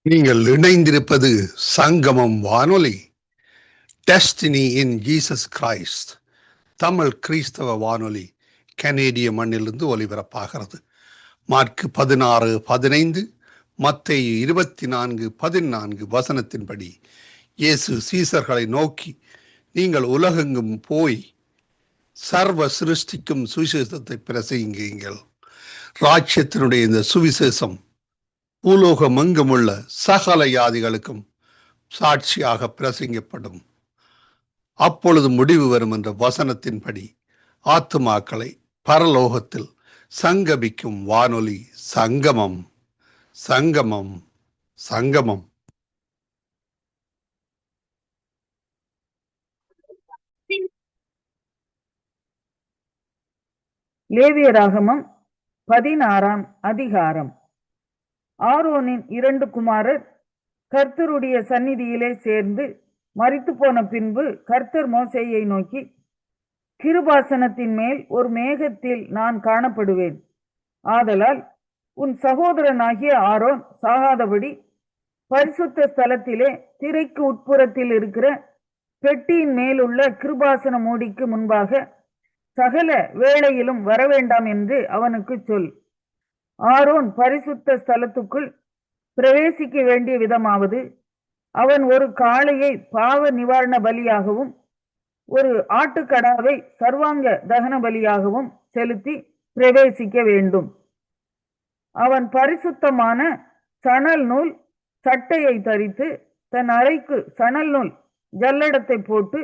நீங்கள் இணைந்திருப்பது சங்கமம் வானொலி, destiny in Jesus Christ, Tamil கிறிஸ்தவ வானொலி, கனேடிய மண்ணிலிருந்து ஒலிபரப்பாகிறது. மார்க்கு 16:15, மத்தேயு 24:14 வசனத்தின்படி இயேசு சீசர்களை நோக்கி, நீங்கள் உலகெங்கும் போய் சர்வ சிருஷ்டிக்கும் சுவிசேஷத்தை பிரசங்கியுங்கள். ராஜ்யத்தினுடைய இந்த சுவிசேஷம் பூலோகம் எங்குமுள்ள சகல யாதிகளுக்கும் சாட்சியாக பிரசங்கப்படும். அப்பொழுது முடிவு வரும் என்ற வசனத்தின்படி ஆத்துமாக்களை பரலோகத்தில் சங்கமிக்கும் வானொலி சங்கமம், சங்கமம், சங்கமம். லேவியராகமம் 16ஆம் அதிகாரம். ஆரோனின் 2 குமாரர் கர்த்தருடைய சந்நிதியிலே சேர்ந்து மரித்து போன பின்பு கர்த்தர் மோசேயை நோக்கி, கிருபாசனத்தின் மேல் ஒரு மேகத்தில் நான் காணப்படுவேன். ஆதலால் உன் சகோதரனாகிய ஆரோன் சாகாதபடி பரிசுத்த ஸ்தலத்திலே திரைக்கு உட்புறத்தில் இருக்கிற பெட்டியின் மேலுள்ள கிருபாசன மூடிக்கு முன்பாக சகல வேளையிலும் வரவேண்டாம் என்று அவனுக்கு சொல். ஆரோன் பரிசுத்த ஸ்தலத்துக்குள் பிரவேசிக்க வேண்டிய விதமாவது, அவன் ஒரு காளையை பாவ நிவாரண பலியாகவும் ஒரு ஆட்டுக்கடாவை சர்வாங்க தகன பலியாகவும் செலுத்தி பிரவேசிக்க வேண்டும். அவன் பரிசுத்தமான சணல் நூல் சட்டையை தரித்து தன் அறைக்கு சணல் நூல் ஜல்லடத்தை போட்டு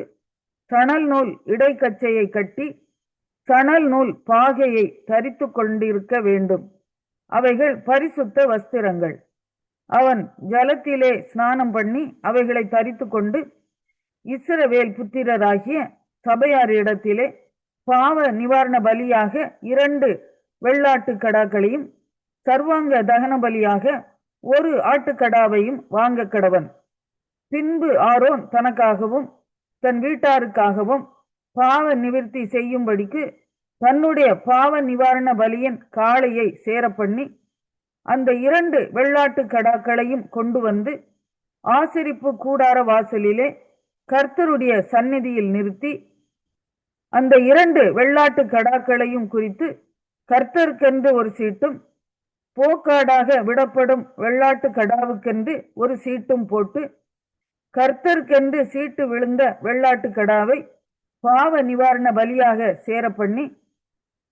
சணல் நூல் இடைக்கச்சையை கட்டி சணல் நூல் பாகையை தரித்து கொண்டிருக்க வேண்டும். அவைகள் பரிசுத்த வஸ்திரங்கள். அவன் ஜலத்திலே ஸ்நானம் பண்ணி அவைகளை தரித்து கொண்டு இஸ்ரவேல் புத்திரராகிய சபையாரிடத்திலே பாவ நிவாரண பலியாக 2 வெள்ளாட்டு கடாக்களையும் சர்வாங்க தகன பலியாக ஒரு ஆட்டுக்கடாவையும் வாங்க கடவன். பின்பு ஆரோன் தனக்காகவும் தன் வீட்டாருக்காகவும் பாவ நிவிர்த்தி செய்யும்படிக்கு தன்னுடைய பாவ நிவாரண பலியின் காளையை சேர பண்ணி அந்த 2 வெள்ளாட்டு கடாக்களையும் கொண்டு வந்து ஆசரிப்பு கூடார வாசலிலே கர்த்தருடைய சந்நிதியில் நிறுத்தி அந்த 2 வெள்ளாட்டு கடாக்களையும் குறித்து கர்த்தருக்கென்று ஒரு சீட்டும் போக்காடாக விடப்படும் வெள்ளாட்டு கடாவுக்கென்று ஒரு சீட்டும் போட்டு கர்த்தருக்கென்று சீட்டு விழுந்த வெள்ளாட்டு கடாவை பாவ நிவாரண பலியாக சேர பண்ணி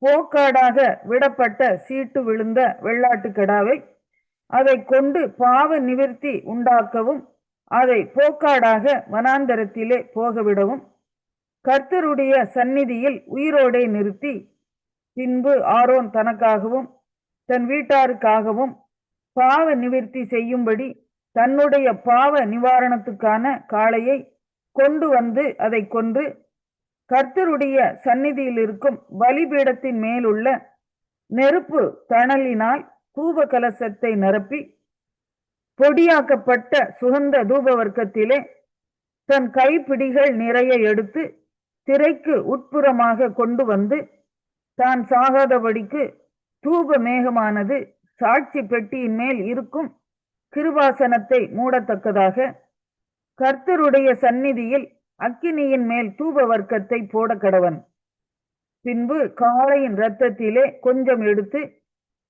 போக்காடாக விடப்பட்ட சீட்டு விழுந்த வெள்ளாட்டு கடாவை அதை கொண்டு பாவ நிவிர்த்தி உண்டாக்கவும் அதை போக்காடாக வனாந்தரத்திலே போகவிடவும் கர்த்தருடைய சந்நிதியில் உயிரோடே நிறுத்தி, பின்பு ஆரோன் தனக்காகவும் தன் வீட்டாருக்காகவும் பாவ நிவிர்த்தி செய்யும்படி தன்னுடைய பாவ நிவாரணத்துக்கான காளையை கொண்டு வந்து அதை கொன்று கர்த்தருடைய சந்நிதியில் இருக்கும் பலிபீடத்தின் மேலுள்ள நெருப்பு தணலினால் தூப கலசத்தை நிரப்பி பொடியாக்கப்பட்ட சுகந்த தூப வர்க்கத்திலே தன் கைப்பிடிகள் நிறைய எடுத்து திரைக்கு உட்புறமாக கொண்டு வந்து தான் சாகாதபடிக்கு தூப மேகமானது சாட்சி பெட்டியின் மேல் இருக்கும் கிருபாசனத்தை மூடத்தக்கதாக கர்த்தருடைய சந்நிதியில் அக்கினியின் மேல் தூப வர்க்கத்தை போட கடவன். பின்பு காளையின் இரத்தத்திலே கொஞ்சம் எடுத்து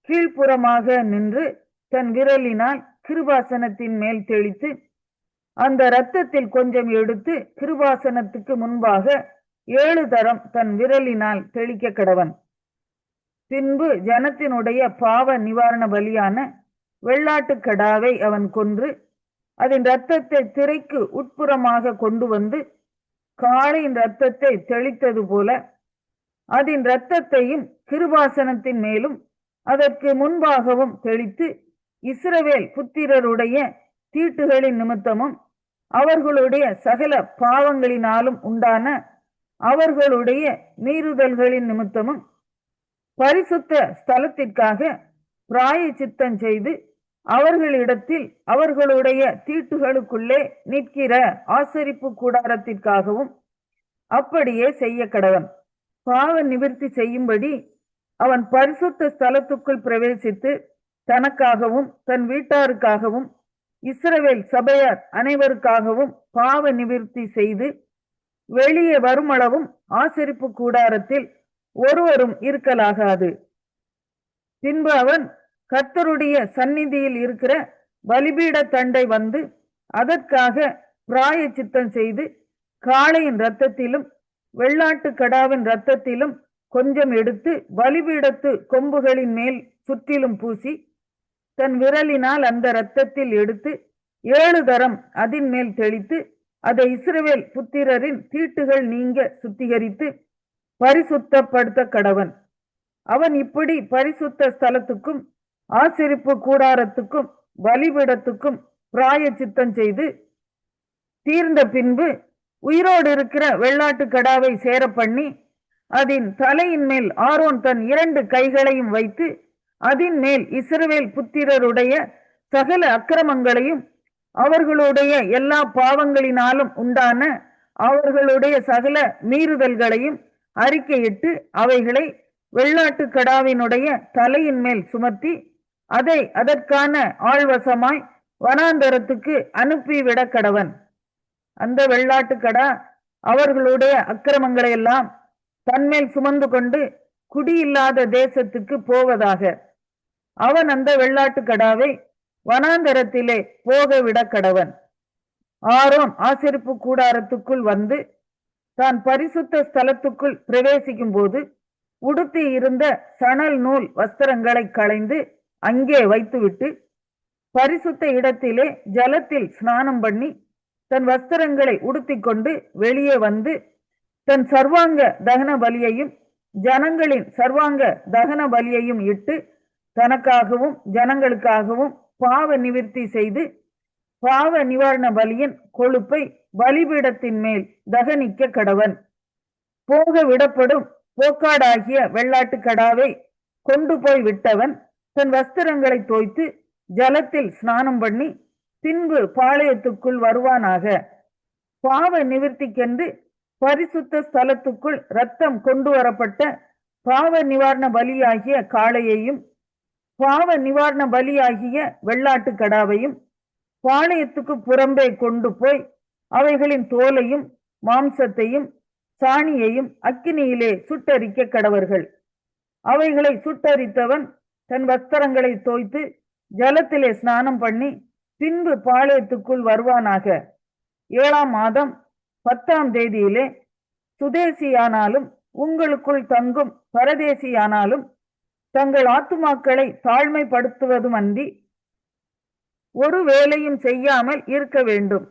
கீழ்ப்புறமாக நின்று தன் விரலினால் கிருபாசனத்தின் மேல் தெளித்து அந்த இரத்தத்தில் கொஞ்சம் எடுத்து கிருபாசனத்துக்கு முன்பாக 7 தரம் தன் விரலினால் தெளிக்க கடவன். பின்பு ஜனத்தினுடைய பாவ நிவாரண பலியான வெள்ளாட்டு கடாவை அவன் கொன்று அதன் இரத்தத்தை திரைக்கு உட்புறமாக கொண்டு வந்து காளையின் இரத்தத்தை தெளித்தது போல அதன் இரத்தத்தையும் கிருபாசனத்தின் மேலும் அதற்கு முன்பாகவும் தெளித்து இஸ்ரவேல் புத்திரருடைய தீட்டுகளின் நிமித்தமும் அவர்களுடைய சகல பாவங்களினாலும் உண்டான அவர்களுடைய மீறுதல்களின் நிமித்தமும் பரிசுத்த ஸ்தலத்திற்காக பிராயச்சித்தம் செய்து அவர்களிடத்தில் அவர்களுடைய தீட்டுகளுக்குள்ளே நிற்கிற ஆசரிப்பு கூடாரத்திற்காகவும் அப்படியே செய்ய கடவன். பாவ நிவிர்த்தி செய்யும்படி அவன் பரிசுத்த ஸ்தலத்துக்குள் பிரவேசித்து தனக்காகவும் தன் வீட்டாருக்காகவும் இஸ்ரவேல் சபையார் அனைவருக்காகவும் பாவ நிவிர்த்தி செய்து வெளியே வருமளவும் ஆசரிப்பு கூடாரத்தில் ஒருவரும் இருக்கலாகாது. பின்பு அவன் கர்த்தருடைய சந்நிதியில் இருக்கிற பலிபீட தண்டை வந்து அதற்காக பிராயச்சித்தம் செய்து காளையின் இரத்தத்திலும் வெள்ளாட்டு கடாவின் இரத்தத்திலும் கொஞ்சம் எடுத்து பலிபீடத்து கொம்புகளின் மேல் சுற்றிலும் பூசி தன் விரலினால் அந்த இரத்தத்தில் எடுத்து 7 தரம் அதன் மேல் தெளித்து அதை இஸ்ரவேல் புத்திரரின் தீட்டுகள் நீங்க சுத்திகரித்து பரிசுத்தப்படுத்த கடவன். அவன் இப்படி பரிசுத்த ஸ்தலத்துக்கும் ஆசரிப்பு கூடாரத்துக்கும் பலிபீடத்துக்கும் பிராயச்சித்தம் செய்து தீர்ந்த பின்பு உயிரோடு இருக்கிற வெள்ளாட்டு கடாவை சேர பண்ணி அதன் தலையின் மேல் ஆரோன் தன் 2 கைகளையும் வைத்து அதன் மேல் இஸ்ரவேல் புத்திரருடைய சகல அக்கிரமங்களையும் அவர்களுடைய எல்லா பாவங்களினாலும் உண்டான அவர்களுடைய சகல மீறுதல்களையும் அறிக்கையிட்டு அவைகளை வெள்ளாட்டு கடாவினுடைய தலையின் மேல் சுமத்தி அதை அதற்கான ஆள்வசமாய் வனாந்தரத்துக்கு அனுப்பிவிட கடவன். அந்த வெள்ளாட்டு கடா அவர்களுடைய அக்கிரமங்களை எல்லாம் தன்மேல் சுமந்து கொண்டு குடியில்லாத தேசத்துக்கு போவதாக. அவன் அந்த வெள்ளாட்டு கடாவை வனாந்தரத்திலே போக விட கடவன். ஆரோன் ஆசரிப்பு கூடாரத்துக்குள் வந்து தான் பரிசுத்த ஸ்தலத்துக்குள் பிரவேசிக்கும் போது உடுத்தி இருந்த சணல் நூல் வஸ்திரங்களை களைந்து அங்கே வைத்துவிட்டு பரிசுத்த இடத்திலே ஜலத்தில் ஸ்நானம் பண்ணி தன் வஸ்திரங்களை உடுத்தி கொண்டு வெளியே வந்து தன் சர்வாங்க தகன பலியையும் ஜனங்களின் சர்வாங்க தகன பலியையும் இட்டு தனக்காகவும் ஜனங்களுக்காகவும் பாவ நிவிர்த்தி செய்து பாவ நிவாரண பலியின் கொழுப்பை பலிபீடத்தின் மேல் தகனிக்க கடவன். போக விடப்படும் போக்காடாகிய வெள்ளாட்டு கடாவை கொண்டு போய் விட்டவன் தன் வஸ்திரங்களை தோய்த்து ஜலத்தில் ஸ்நானம் பண்ணி பின்பு பாளையத்துக்குள் வருவானாக. பாவ நிவிர்த்திக்கென்று பரிசுத்த ஸ்தலத்துக்குள் இரத்தம் கொண்டு வரப்பட்ட பாவ நிவாரண பலியாகிய காளையையும் பாவ நிவாரண பலியாகிய வெள்ளாட்டு கடாவையும் பாளையத்துக்கு புறம்பே கொண்டு போய் அவைகளின் தோலையும் மாம்சத்தையும் சாணியையும் அக்கினியிலே சுட்டரிக்க கடவர்கள். அவைகளை சுட்டரித்தவன் தன் வஸ்திரங்களை தோய்த்து ஜலத்திலே ஸ்நானம் பண்ணி பின்பு பாளையத்துக்குள் வருவானாக. 7ஆம் மாதம் 10ஆம் தேதியிலே சுதேசியானாலும் உங்களுக்குள் தங்கும் பரதேசியானாலும் தங்கள் ஆத்துமாக்களை தாழ்மைப்படுத்துவதும் அன்றி ஒரு வேலையும் செய்யாமல் இருக்க வேண்டும்.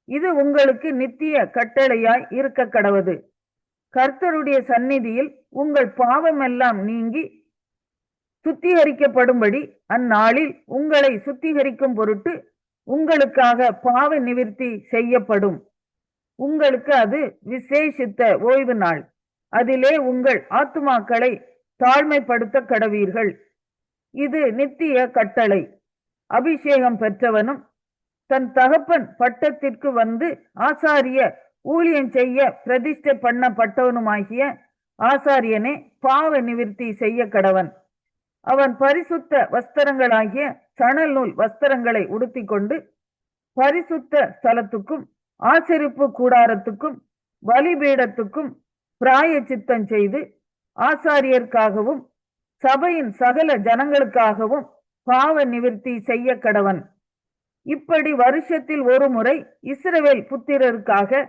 இது உங்களுக்கு நித்திய கட்டளையாய் இருக்க கடவது. கர்த்தருடைய சந்நிதியில் உங்கள் பாவமெல்லாம் நீங்கி சுத்திகரிக்கப்படும்படி அந்நாளில் உங்களை சுத்திகரிக்கும் பொருட்டு உங்களுக்காக பாவ நிவிர்த்தி செய்யப்படும். உங்களுக்கு அது விசேஷித்த ஓய்வு நாள். அதிலே உங்கள் ஆத்துமாக்களை தாழ்மைப்படுத்த கடவீர்கள். இது நித்திய கட்டளை. அபிஷேகம் பெற்றவனும் தன் தகப்பன் பட்டத்திற்கு வந்து ஆசாரிய ஊழியம் செய்ய பிரதிஷ்டை பண்ணப்பட்டவனுமாகிய ஆசாரியனே பாவ நிவிர்த்தி செய்ய கடவன். அவன் பரிசுத்த வஸ்திரங்களாகிய சணல் நூல் வஸ்திரங்களை உடுத்தி கொண்டு பரிசுத்த ஸ்தலத்துக்கும் ஆசரிப்பு கூடாரத்துக்கும் பலிபீடத்துக்கும் பிராயச்சித்தம் செய்து ஆசாரியருக்காகவும் சபையின் சகல ஜனங்களுக்காகவும் பாவ நிவிர்த்தி செய்ய கடவன். இப்படி வருஷத்தில் ஒரு முறை இஸ்ரவேல் புத்திரருக்காக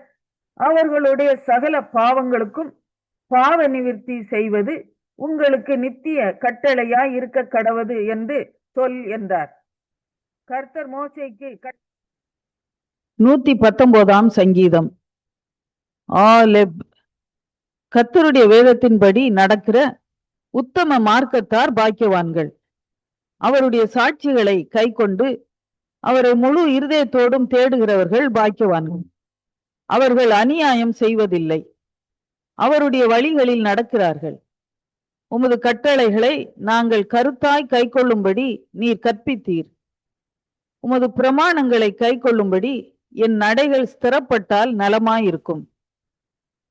அவர்களுடைய சகல பாவங்களுக்கும் பாவ நிவிர்த்தி செய்வது உங்களுக்கு நித்திய கட்டளையாய் இருக்க கடவது என்று சொல் என்றார். கர்த்தர் மோசேக்கு 119ஆம் சங்கீதம். ஆலெப். கர்த்தருடைய வேதத்தின்படி நடக்கிற உத்தம மார்க்கத்தார் பாக்கியவான்கள். அவருடைய சாட்சிகளை கைக்கொண்டு அவரை முழு இருதயத்தோடும் தேடுகிறவர்கள் பாக்கியவான்கள். அவர்கள் அநியாயம் செய்வதில்லை, அவருடைய வழிகளில் நடக்கிறார்கள். உமது கட்டளைகளை நாங்கள் கருத்தாய் கைக்கொள்ளும்படி நீர் கற்பித்தீர். உமது பிரமாணங்களை கைக்கொள்ளும்படி என் நடைகள் ஸ்திரப்பட்டால் நலமாயிருக்கும்.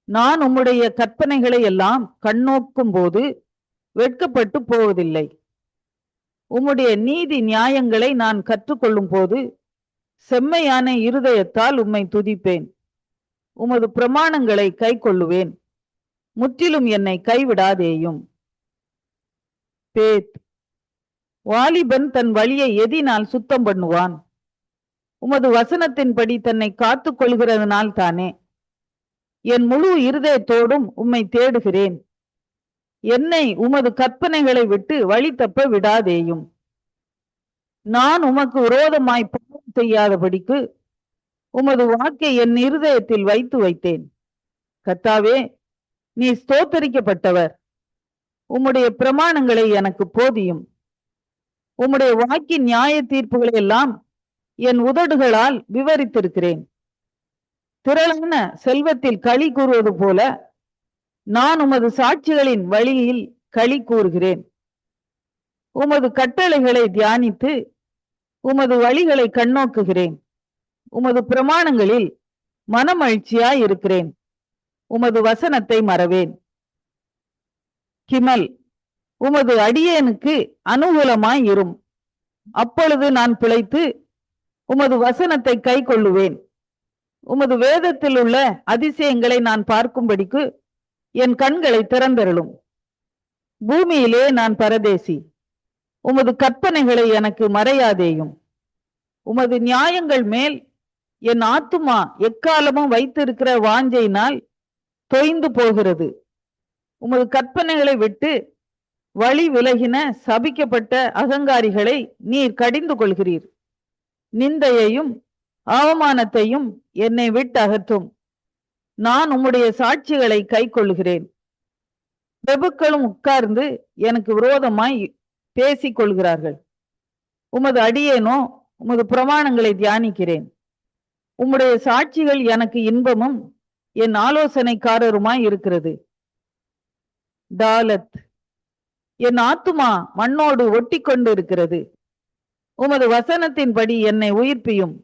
நான் உம்முடைய கற்பனைகளை எல்லாம் கண்ணோக்கும் போது வெட்கப்பட்டு போவதில்லை. உம்முடைய நீதி நியாயங்களை நான் கற்றுக்கொள்ளும் போது செம்மையான இருதயத்தால் உம்மை துதிப்பேன். உமது பிரமாணங்களை கைக்கொள்ளுவேன். முற்றிலும் என்னை கைவிடாதேயும். பேத், வாலிபன் தன் வழியை எதினால் சுத்தம் பண்ணுவான்? உமது வசனத்தின்படி தன்னை காத்துக் கொள்கிறதுனால் தானே. என் முழு இருதயத்தோடும் உம்மை தேடுகிறேன். என்னை உமது கற்பனைகளை விட்டு வழி தப்ப விடாதேயும். நான் உமக்கு விரோதமாய் பாவம் செய்யாதபடிக்கு உமது வாக்கை என் இருதயத்தில் வைத்தேன். கர்த்தாவே, நீ ஸ்தோத்தரிக்கப்பட்டவர். உம்முடைய பிரமாணங்களை எனக்கு போதியும். உம்முடைய வாக்கின் நியாய தீர்ப்புகளை எல்லாம் என் உதடுகளால் விவரித்திருக்கிறேன். திரளான செல்வத்தில் களி கூறுவது போல நான் உமது சாட்சிகளின் வழியில் களி கூறுகிறேன். உமது கட்டளைகளை தியானித்து உமது வழிகளை கண்ணோக்குகிறேன். உமது பிரமாணங்களில் மனமகிழ்ச்சியாய் இருக்கிறேன். உமது வசனத்தை மறவேன். கிமல், உமது அடியேனுக்கு அனுகூலமாய் இரும். அப்பொழுது நான் பிழைத்து உமது வசனத்தை கை கொள்ளுவேன். உமது வேதத்தில் உள்ள அதிசயங்களை நான் பார்க்கும்படிக்கு என் கண்களை திறந்தருளும். பூமியிலே நான் பரதேசி. உமது கற்பனைகளை எனக்கு மறையாதேயும். உமது நியாயங்கள் மேல் என் ஆத்துமா எக்காலமும் வைத்திருக்கிற வாஞ்சையினால் தொய்ந்து போகிறது. உமது கற்பனைகளை விட்டு வழி விலகின சபிக்கப்பட்ட அகங்காரிகளை நீர் கடிந்து கொள்கிறீர். நிந்தையையும் அவமானத்தையும் என்னை விட்டு அகற்றும். நான் உம்முடைய சாட்சிகளை கை கொள்ளுகிறேன். பிரபுக்களும் உட்கார்ந்து எனக்கு விரோதமாய் பேசிக் கொள்கிறார்கள். உமது அடியேனோ உமது பிரமாணங்களை தியானிக்கிறேன். உம்முடைய சாட்சிகள் எனக்கு இன்பமும் என் ஆலோசனைக்காரருமாய் இருக்கிறது. டாலத், என் ஆத்துமா மண்ணோடு ஒட்டி கொண்டு இருக்கிறது. உமது வசனத்தின்படி என்னை உயிர்ப்பியும்.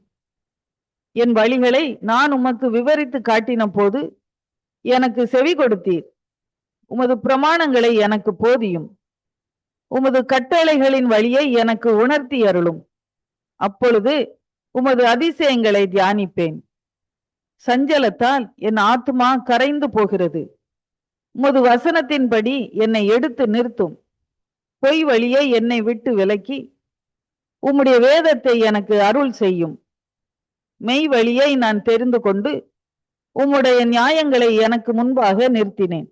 என் வழிகளை நான் உமக்கு விவரித்து காட்டின போது எனக்கு செவி கொடுத்தீர். உமது பிரமாணங்களை எனக்கு போதியும். உமது கட்டளைகளின் வழியை எனக்கு உணர்த்தி அருளும். அப்பொழுது உமது அதிசயங்களை தியானிப்பேன். சஞ்சலத்தால் என் ஆத்துமா கரைந்து போகிறது. உமது வசனத்தின்படி என்னை எடுத்து நிறுத்தும். பொய் வழியை என்னை விட்டு விலக்கி உம்முடைய வேதத்தை எனக்கு அருள் செய்யும். மெய் வழியை நான் தெரிந்து கொண்டு உம்முடைய நியாயங்களை எனக்கு முன்பாக நிறுத்தினேன்.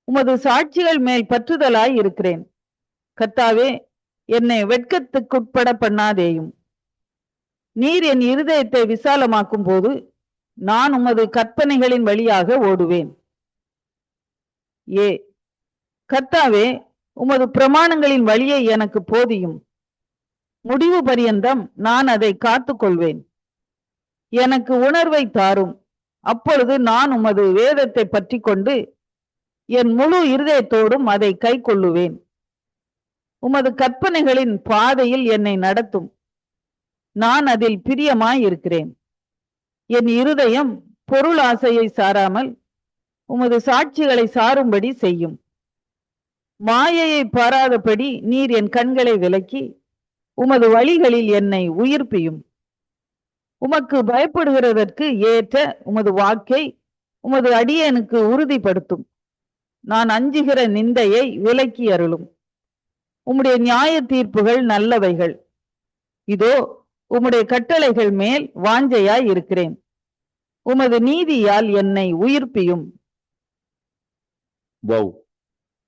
உமது சாட்சிகள் மேல் பற்றுதலாய் இருக்கிறேன். கர்த்தாவே, என்னை வெட்கத்துக்குட்பட பண்ணாதேயும். நீர் என் இருதயத்தை விசாலமாக்கும் போது நான் உமது கற்பனைகளின் வழியாக ஓடுவேன். கர்த்தாவே, உமது பிரமாணங்களின் வழியை எனக்கு போதியும். முடிவு பரியந்தம் நான் அதை காத்துக்கொள்வேன். எனக்கு உணர்வை தாரும். அப்பொழுது நான் உமது வேதத்தை பற்றி கொண்டு என் முழு இருதயத்தோடும் அதை கை கொள்ளுவேன். உமது கற்பனைகளின் பாதையில் என்னை நடத்தும். நான் அதில் பிரியமாய் இருக்கிறேன். என் இருதயம் பொருள் ஆசையை சாராமல் உமது சாட்சிகளை சாரும்படி செய்யும். மாயையை பாராதபடி நீர் என் கண்களை விலக்கி உமது வழிகளில் என்னை உயிர்ப்பியும். உமக்கு பயப்படுகிறதற்கு ஏற்ற உமது வாக்கை உமது அடியேனுக்கு உறுதிப்படுத்தும். நான் அஞ்சுகிற நிந்தையை விலக்கி அருளும். உம்முடைய நியாய தீர்ப்புகள் நல்லவைகள். இதோ உம்முடைய கட்டளைகள் மேல் வாஞ்சையாய் இருக்கிறேன். உமது நீதியால் என்னை உயிர்ப்பியும்.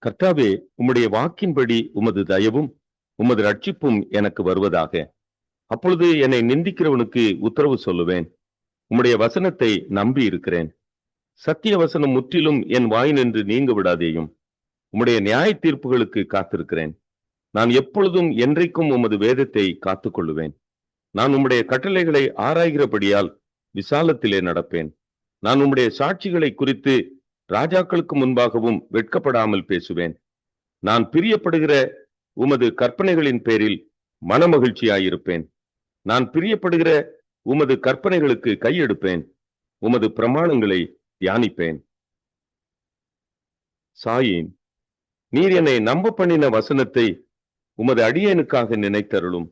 கர்த்தாவே, உம்முடைய வாக்கின்படி உமது தயவும் உமது ரட்சிப்பும் எனக்கு வருவதாக. அப்பொழுது என்னை நிந்திக்கிறவனுக்கு உத்தரவு சொல்லுவேன். உம்முடைய வசனத்தை நம்பி இருக்கிறேன். சத்திய வசனம் முற்றிலும் என் வாயினின்று நீங்க விடாதேயும். உம்முடைய நியாய தீர்ப்புகளுக்கு காத்திருக்கிறேன். நான் எப்பொழுதும் என்றைக்கும் உமது வேதத்தை காத்துக்கொள்ளுவேன். நான் உம்முடைய கட்டளைகளை ஆராய்கிறபடியால் விசாலத்திலே நடப்பேன். நான் உம்முடைய சாட்சிகளை குறித்து ராஜாக்களுக்கு முன்பாகவும் வெட்கப்படாமல் பேசுவேன். நான் பிரியப்படுகிற உமது கற்பனைகளின் பேரில் மனமகிழ்ச்சியாயிருப்பேன். நான் பிரியப்படுகிற உமது கற்பனைகளுக்கு கையெடுப்பேன். உமது பிரமாணங்களை தியானிப்பேன். சாயின், நீர் என்னை நம்ப பண்ணின வசனத்தை உமது அடியேனுக்காக நினைத்தருளும்.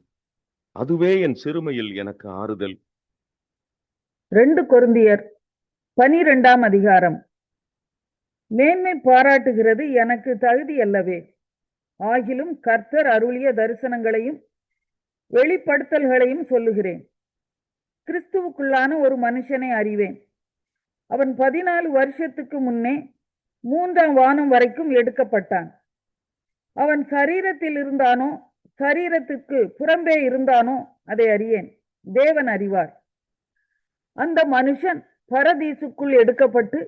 அதுவே என் சிறுமையில் எனக்கு ஆறுதல். 2 கொரிந்தியர் 12ஆம் அதிகாரம். மேன்மை பாராட்டுகிறது எனக்கு தகுதி அல்லவே. ஆகிலும் கர்த்தர் அருளிய தரிசனங்களையும் வெளிப்படுத்தல்களையும் சொல்லுகிறேன். கிறிஸ்துவுக்குள்ளான ஒரு மனுஷனை அறிவேன். அவன் 14 வருஷத்துக்கு முன்னே 3ஆம் வானம் வரைக்கும் எடுக்கப்பட்டான். அவன் சரீரத்தில் இருந்தானோ சரீரத்துக்கு புறம்பே இருந்தானோ அதை அறியேன். தேவன் அறிவார். அந்த மனுஷன் பரதீசுக்குள் எடுக்கப்பட்டு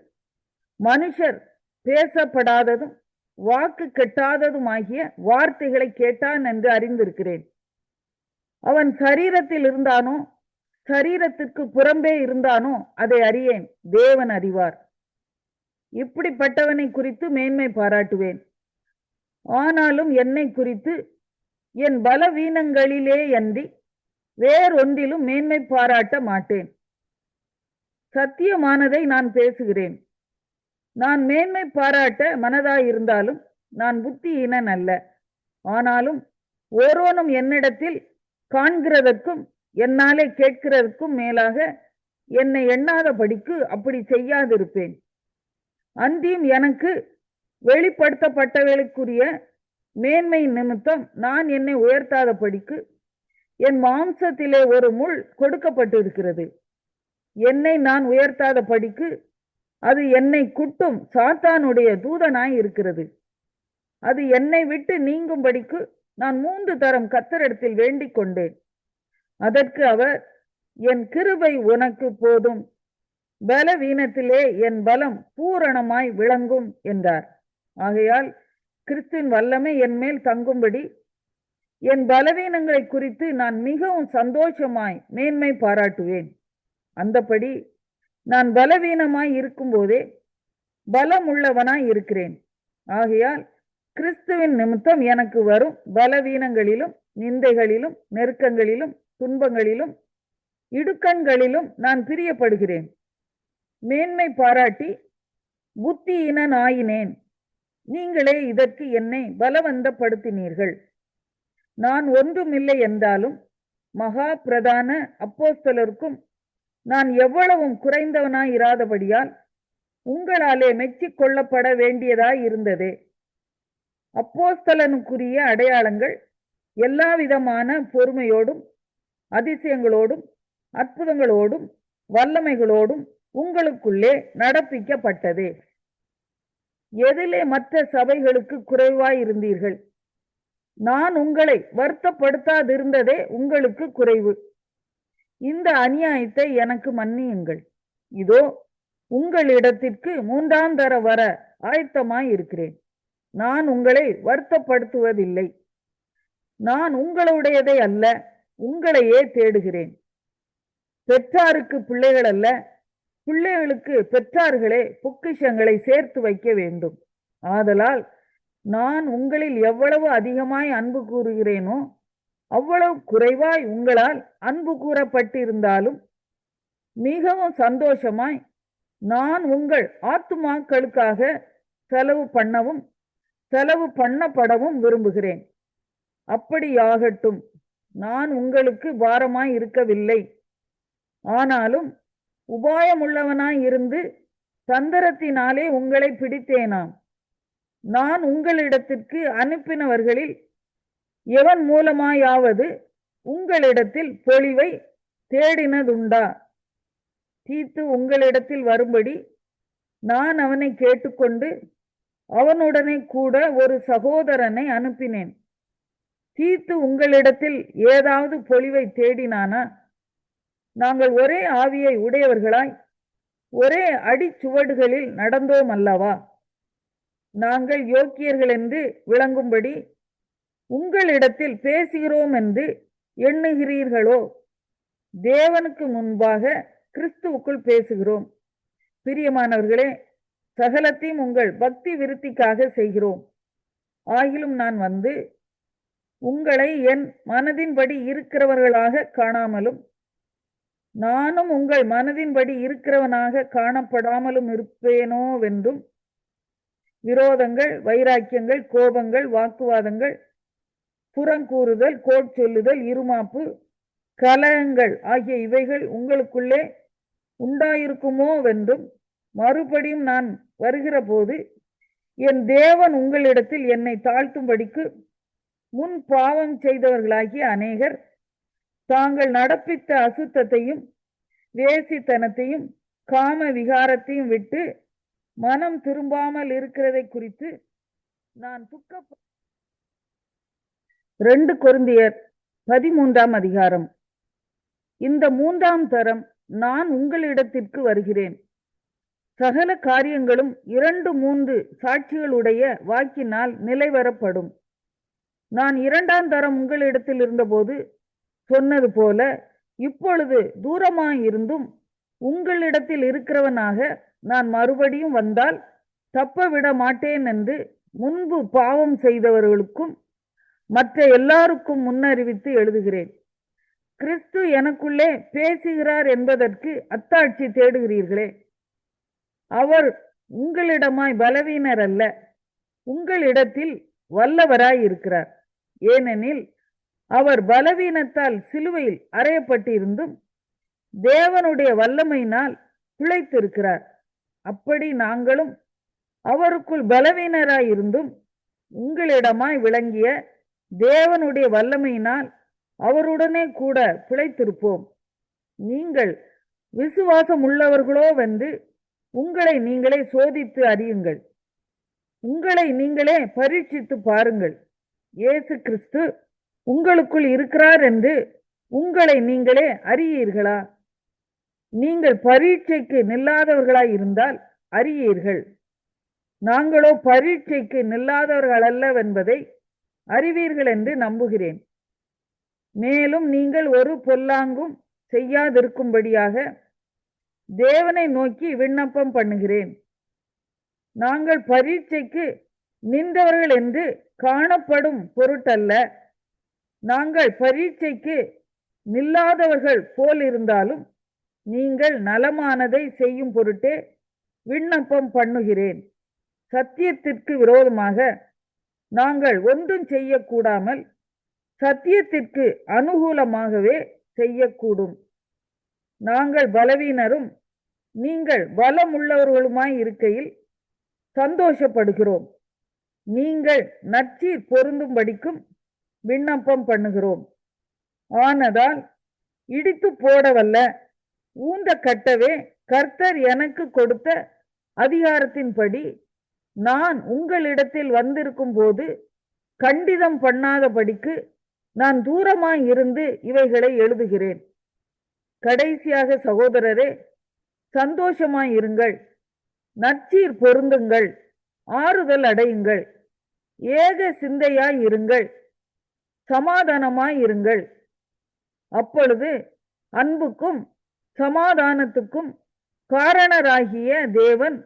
மனுஷர் பேசப்படாததும் வாக்கு கெட்டாததுமாகிய வார்த்தைகளை கேட்டான் என்று அறிந்திருக்கிறேன். அவன் சரீரத்தில் இருந்தானோ சரீரத்திற்கு புறம்பே இருந்தானோ அதை அறியேன். தேவன் அறிவார். இப்படிப்பட்டவனை குறித்து மேன்மை பாராட்டுவேன். ஆனாலும் என்னை குறித்து என் பலவீனங்களிலே அன்றி வேறொன்றிலும் மேன்மை பாராட்ட மாட்டேன். சத்தியமானதை நான் பேசுகிறேன். நான் மேன்மை பாராட்ட மனதாயிருந்தாலும் நான் புத்தியீனன் அல்ல. ஆனாலும் ஓரோனும் என்னிடத்தில் காண்கிறதற்கும் என்னாலே கேட்கிறதற்கும் மேலாக என்னை எண்ணாதபடிக்கு அப்படி செய்யாதிருப்பேன். அன்றியும் எனக்கு வெளிப்படுத்தப்பட்டவர்களுக்குரிய மேன்மை நிமித்தம் நான் என்னை உயர்த்தாதபடிக்கு என் மாம்சத்திலே ஒரு முள் கொடுக்கப்பட்டிருக்கிறது. என்னை நான் உயர்த்தாதபடிக்கு அது என்னை குட்டும் சாத்தானுடைய தூதனாய் இருக்கிறது. அது என்னை விட்டு நீங்கும்படிக்கு நான் 3 தரம் கர்த்தரிடத்தில் வேண்டிக் கொண்டேன். அதற்கு அவர், என் கிருபை உனக்கு போதும், பலவீனத்திலே என் பலம் பூரணமாய் விளங்கும் என்றார். ஆகையால் கிறிஸ்துவின் வல்லமை என் மேல் தங்கும்படி என் பலவீனங்களை குறித்து நான் மிகவும் சந்தோஷமாய் மேன்மை பாராட்டுவேன். அந்தபடி நான் பலவீனமாய் இருக்கும்போதே பலம் உள்ளவனாய் இருக்கிறேன். ஆகையால் கிறிஸ்துவின் நிமித்தம் எனக்கு வரும் பலவீனங்களிலும் நிந்தைகளிலும் நெருக்கங்களிலும் துன்பங்களிலும் இடுக்கண்களிலும் நான் பிரியப்படுகிறேன். மேன்மை பாராட்டி புத்தியீனன் ஆயினேன். நீங்களே இதற்கு என்னை பலவந்தப்படுத்தினீர்கள். நான் ஒன்றுமில்லை என்றாலும் மகா பிரதான அப்போஸ்தலருக்கும் நான் எவ்வளவும் குறைந்தவனாய் இராதபடியால் உங்களாலே மெச்சிக் கொள்ளப்பட வேண்டியதாய் இருந்ததே. அப்போஸ்தலனுக்குரிய அடையாளங்கள் எல்லா விதமான பொறுமையோடும் அதிசயங்களோடும் அற்புதங்களோடும் வல்லமைகளோடும் உங்களுக்குள்ளே நடப்பிக்கப்பட்டதே. எதிலே மற்ற சபைகளுக்கு குறைவாய் இருந்தீர்கள்? நான் உங்களை வருத்தப்படுத்தாதிருந்ததே உங்களுக்கு குறைவு. இந்த அநியாயத்தை எனக்கு மன்னியுங்கள். இதோ உங்களிடத்திற்கு 3ஆம் தர வர ஆயத்தமாய் இருக்கிறேன். நான் உங்களை வருத்தப்படுத்துவதில்லை. நான் உங்களுடையதை அல்ல, உங்களையே தேடுகிறேன். பெற்றாருக்கு பிள்ளைகள் அல்ல, பிள்ளைகளுக்கு பெற்றார்களே பொக்கிஷங்களை சேர்த்து வைக்க வேண்டும். ஆதலால் நான் உங்களில் எவ்வளவு அதிகமாய் அன்பு கூறுகிறேனோ அவ்வளவு குறைவாய் உங்களால் அன்பு கூறப்பட்டிருந்தாலும் மிகவும் சந்தோஷமாய் நான் உங்கள் ஆத்துமாக்களுக்காக செலவு பண்ணவும் செலவு பண்ணப்படவும் விரும்புகிறேன். அப்படியாகட்டும். நான் உங்களுக்கு பாரமாய் இருக்கவில்லை. ஆனாலும் உபாயமுள்ளவனாய் இருந்து தந்திரத்தினாலே உங்களை பிடித்தேனாம். நான் உங்களிடத்திற்கு அனுப்பினவர்களில் எவன் மூலமாயாவது உங்களிடத்தில் பொழிவை தேடினதுண்டா? தீத்து உங்களிடத்தில் வரும்படி நான் அவனை கேட்டுக்கொண்டு அவனுடனே கூட ஒரு சகோதரனை அனுப்பினேன். தீத்து உங்களிடத்தில் ஏதாவது பொழிவை தேடினானா? நாங்கள் ஒரே ஆவியை உடையவர்களாய் ஒரே அடிச்சுவடுகளில் நடந்தோம் அல்லவா? நாங்கள் யோக்கியர்கள் என்று விளங்கும்படி உங்களிடத்தில் பேசுகிறோம் என்று எண்ணுகிறீர்களோ? தேவனுக்கு முன்பாக கிறிஸ்துவுக்குள் பேசுகிறோம். பிரியமானவர்களே, சகலத்தையும் உங்கள் பக்தி விருத்திக்காக செய்கிறோம். ஆகிலும் நான் வந்து உங்களை என் மனதின்படி இருக்கிறவர்களாக காணாமலும் நானும் உங்கள் மனதின்படி இருக்கிறவனாக காணப்படாமலும் இருப்பேனோவென்றும் விரோதங்கள், வைராக்கியங்கள், கோபங்கள், வாக்குவாதங்கள், புறங்கூறுதல், கோட்சொல்லுதல், இருமாப்பு, கலகங்கள் ஆகிய இவைகள் உங்களுக்குள்ளே உண்டாயிருக்குமோவென்றும் மறுபடியும் நான் வருகிற போது என் தேவன் உங்களிடத்தில் என்னை தாழ்த்தும்படிக்கு முன் பாவம் செய்தவர்களாகிய அநேகர் தாங்கள் நடப்பித்த அசுத்தத்தையும் வேசித்தனத்தையும் காம விகாரத்தையும் விட்டு மனம் திரும்பாமல் இருக்கிறதை குறித்து நான் 2 கொரிந்தியர் 13ஆம் அதிகாரம். இந்த 3ஆம் தரம் நான் உங்களிடத்திற்கு வருகிறேன். சகல காரியங்களும் 2-3 சாட்சிகளுடைய வாக்கினால் நிலைவரப்படும். நான் 2ஆம் தரம் உங்களிடத்தில் இருந்தபோது சொன்னது போல இப்பொழுது தூரமாயிருந்தும் உங்களிடத்தில் இருக்கிறவனாக நான் மறுபடியும் வந்தால் தப்ப விட மாட்டேன் என்று முன்பு பாவம் செய்தவர்களுக்கும் மற்ற எல்லாருக்கும் முன்னறிவித்து எழுதுகிறேன். கிறிஸ்து எனக்குள்ளே பேசுகிறார் என்பதற்கு அத்தாட்சி தேடுகிறீர்களே. அவர் உங்களிடமாய் பலவீனர் அல்ல, உங்களிடத்தில் வல்லவராய் இருக்கிறார். ஏனெனில் அவர் பலவீனத்தால் சிலுவையில் அறையப்பட்டிருந்தும் தேவனுடைய வல்லமையினால் பிழைத்திருக்கிறார். அப்படி நாங்களும் அவருக்குள் பலவீனராயிருந்தும் உங்களிடமாய் விளங்கிய தேவனுடைய வல்லமையினால் அவருடனே கூட பிழைத்திருப்போம். நீங்கள் விசுவாசம் உள்ளவர்களோவென்று உங்களை நீங்களே சோதித்து அறியுங்கள். உங்களை நீங்களே பரீட்சித்து பாருங்கள். இயேசு கிறிஸ்து உங்களுக்குள் இருக்கிறார் என்று உங்களை நீங்களே அறியீர்களா? நீங்கள் பரீட்சைக்கு நில்லாதவர்களாய் இருந்தால் அறியீர்கள். நாங்களோ பரீட்சைக்கு நில்லாதவர்கள் அல்லவென்பதை அறிவீர்கள் என்று நம்புகிறேன். மேலும் நீங்கள் ஒரு பொல்லாங்கும் செய்யாதிருக்கும்படியாக தேவனை நோக்கி விண்ணப்பம் பண்ணுகிறேன். நாங்கள் பரீட்சைக்கு நின்றவர்கள் என்று காணப்படும் பொருட்டல்ல, நாங்கள் பரீட்சைக்கு நில்லாதவர்கள் போல் இருந்தாலும் நீங்கள் நலமானதை செய்யும் பொருட்டே விண்ணப்பம் பண்ணுகிறேன். சத்தியத்திற்கு விரோதமாக நாங்கள் ஒன்றும் செய்யக்கூடாமல் சத்தியத்திற்கு அனுகூலமாகவே செய்யக்கூடும். நாங்கள் பலவீனரும் நீங்கள் பலமுள்ளவர்களுமாய் இருக்கையில் சந்தோஷப்படுகிறோம். நீங்கள் நற்சீர் பொருந்தும்படிக்கும் விண்ணப்பம் பண்ணுகிறோம். ஆனதால் இடித்து போடவல்ல, ஊந்த கட்டவே கர்த்தர் எனக்கு கொடுத்த அதிகாரத்தின்படி நான் உங்களிடத்தில் வந்திருக்கும் போது கண்டிதம் பண்ணாதபடிக்கு நான் தூரமாய் இருந்து இவைகளை எழுதுகிறேன். கடைசியாக சகோதரரே, சந்தோஷமாய் இருங்கள், நற்சீர் பொருந்துங்கள், ஆறுதல் அடையுங்கள், ஏக சிந்தையாய் இருங்கள், சமாதானமாய் இருங்கள். அப்பொழுது அன்புக்கும் சமாதானத்துக்கும் காரணராகிய தேவன்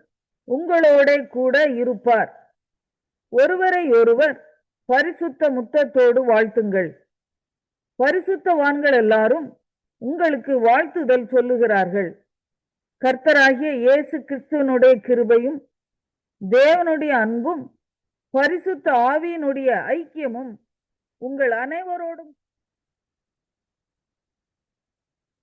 உங்களோட கூட இருப்பார். ஒருவரை ஒருவர் பரிசுத்த முத்தத்தோடு வாழ்த்துங்கள். பரிசுத்தவான்கள் எல்லாரும் உங்களுக்கு வாழ்த்துதல் சொல்லுகிறார்கள். கர்த்தராகிய இயேசு கிறிஸ்துவனுடைய கிருபையும் தேவனுடைய அன்பும் பரிசுத்த ஆவியினுடைய ஐக்கியமும் உங்கள் அனைவரோடும்